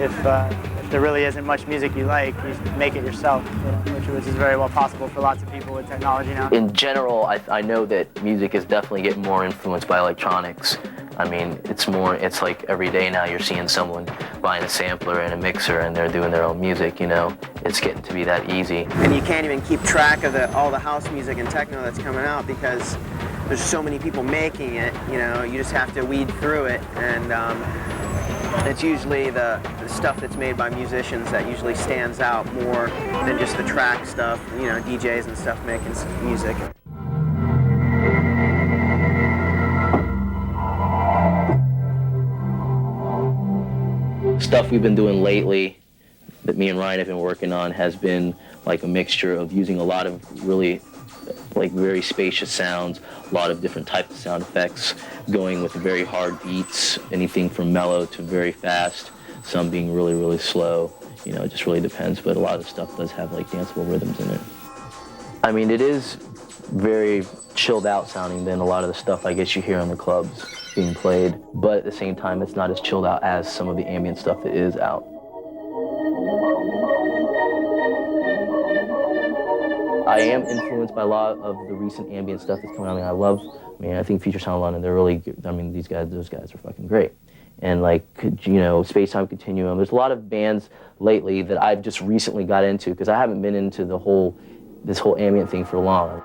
if there really isn't much music you like, you make it yourself, which is very well possible for lots of people with technology now. In general, I know that music is definitely getting more influenced by electronics. I mean, it's like every day now you're seeing someone buying a sampler and a mixer and they're doing their own music, It's getting to be that easy. And you can't even keep track of all the house music and techno that's coming out because there's so many people making it, you just have to weed through it. And it's usually the stuff that's made by musicians that usually stands out more than just the track stuff, DJs and stuff making music. Stuff we've been doing lately that me and Ryan have been working on has been like a mixture of using a lot of really very spacious sounds, a lot of different types of sound effects, going with very hard beats, anything from mellow to very fast, some being really, really slow. It just really depends, but a lot of stuff does have danceable rhythms in it. I mean, it is very chilled out sounding than a lot of the stuff I guess you hear in the clubs being played, but at the same time it's not as chilled out as some of the ambient stuff that is out. I am influenced by a lot of the recent ambient stuff that's coming out. I think Future Sound London, they're really good. Those guys are fucking great. And Space Time Continuum, there's a lot of bands lately that I've just recently got into because I haven't been into this whole ambient thing for long.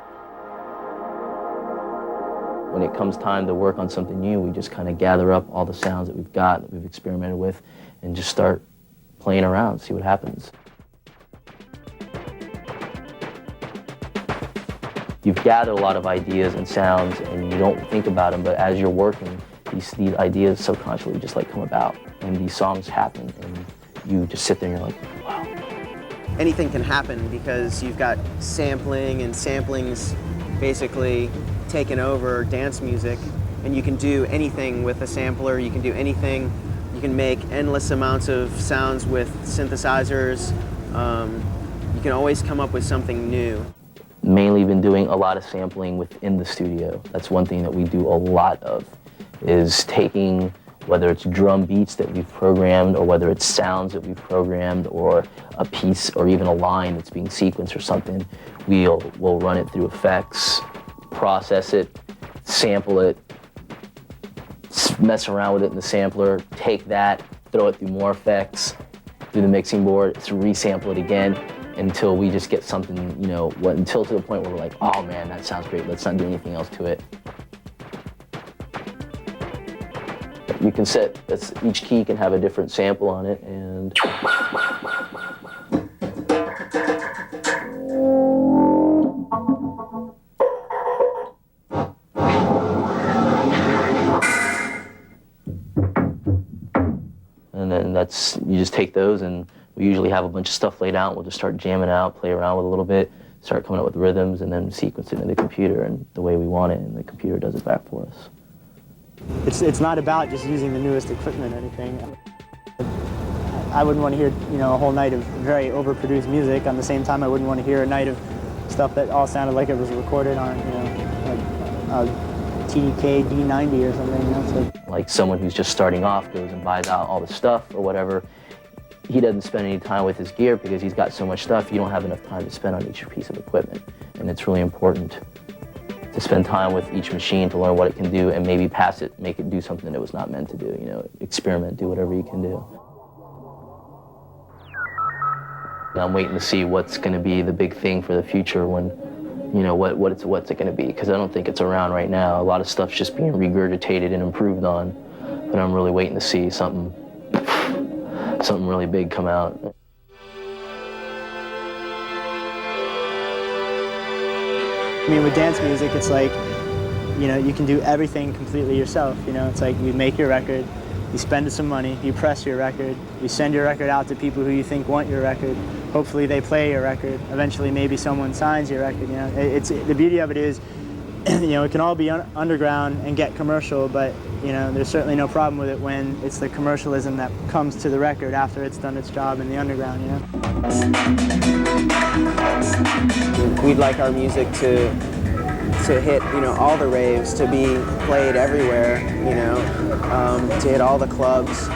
When it comes time to work on something new, we just kind of gather up all the sounds that we've got, that we've experimented with, and just start playing around, see what happens. You've gathered a lot of ideas and sounds, and you don't think about them, but as you're working, these ideas subconsciously just come about, and these songs happen, and you just sit there and you're like, wow. Anything can happen because you've got sampling, and sampling's basically taken over dance music, and you can do anything with a sampler, you can do anything, you can make endless amounts of sounds with synthesizers, you can always come up with something new. Mainly been doing a lot of sampling within the studio. That's one thing that we do a lot of, is taking, whether it's drum beats that we've programmed, or whether it's sounds that we've programmed, or a piece, or even a line that's being sequenced or something, we'll run it through effects, process it, sample it, mess around with it in the sampler, take that, throw it through more effects, through the mixing board, resample it again, until we just get something, until to the point where we're like, oh man, that sounds great, let's not do anything else to it. You can set, each key can have a different sample on it, and then you just take those, and we usually have a bunch of stuff laid out. We'll just start jamming out, play around with it a little bit, start coming up with rhythms, and then sequence it in the computer and the way we want it, and the computer does it back for us. It's not about just using the newest equipment or anything. I wouldn't want to hear a whole night of very overproduced music. On the same time, I wouldn't want to hear a night of stuff that all sounded like it was recorded on a TDK D90 or something. Like someone who's just starting off goes and buys out all the stuff or whatever. He doesn't spend any time with his gear because he's got so much stuff. You don't have enough time to spend on each piece of equipment, and it's really important to spend time with each machine to learn what it can do, and maybe pass it, make it do something it was not meant to do. Experiment, do whatever you can do. I'm waiting to see what's going to be the big thing for the future when, what's it going to be, because I don't think it's around right now. A lot of stuff's just being regurgitated and improved on, but I'm really waiting to see something really big come out. I mean, with dance music, it's like, you can do everything completely yourself. It's like you make your record, you spend some money, you press your record, you send your record out to people who you think want your record. Hopefully they play your record. Eventually maybe someone signs your record. It's the beauty of it is, it can all be underground and get commercial, but there's certainly no problem with it when it's the commercialism that comes to the record after it's done its job in the underground. We'd like our music to hit all the raves, to be played everywhere, to hit all the clubs,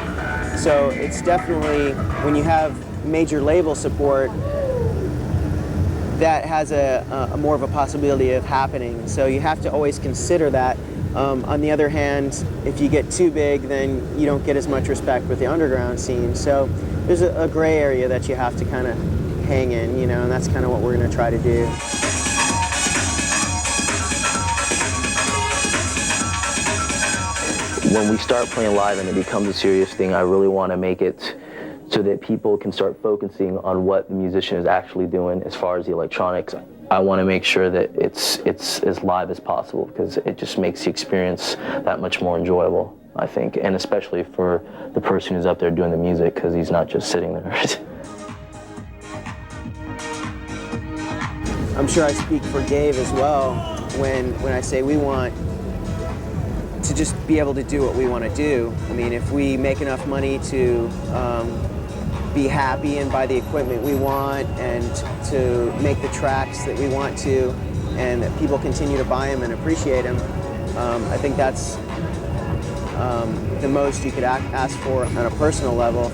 So it's definitely, when you have major label support, that has a more of a possibility of happening. So you have to always consider that. On the other hand, if you get too big, then you don't get as much respect with the underground scene. So there's a gray area that you have to kind of hang in, you know, and that's kind of what we're going to try to do. When we start playing live and it becomes a serious thing, I really want to make it so that people can start focusing on what the musician is actually doing as far as the electronics. I want to make sure that it's as live as possible, because it just makes the experience that much more enjoyable, I think, and especially for the person who's up there doing the music, because he's not just sitting there. I'm sure I speak for Dave as well when I say we want to just be able to do what we want to do. I mean, if we make enough money to be happy and buy the equipment we want and to make the tracks that we want to, and that people continue to buy them and appreciate them, I think that's the most you could ask for on a personal level.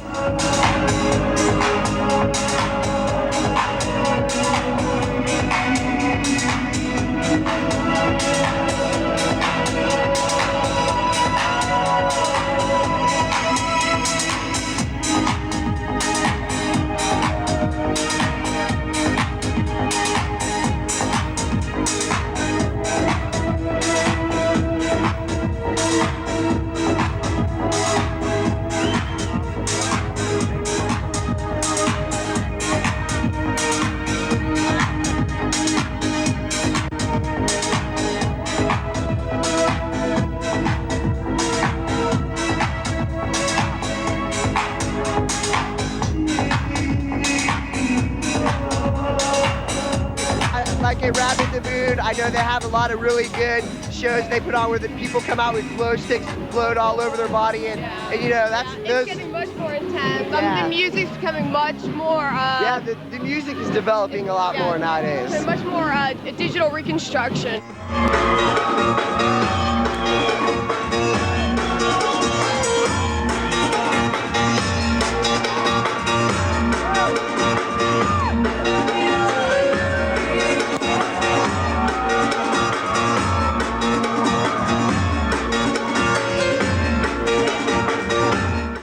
Like a Rave in the Mood, I know they have a lot of really good shows they put on where the people come out with glow sticks and float all over their body, and you know, that's it's getting much more intense. The music's becoming much more. The music is developing a lot more nowadays. Much more digital reconstruction.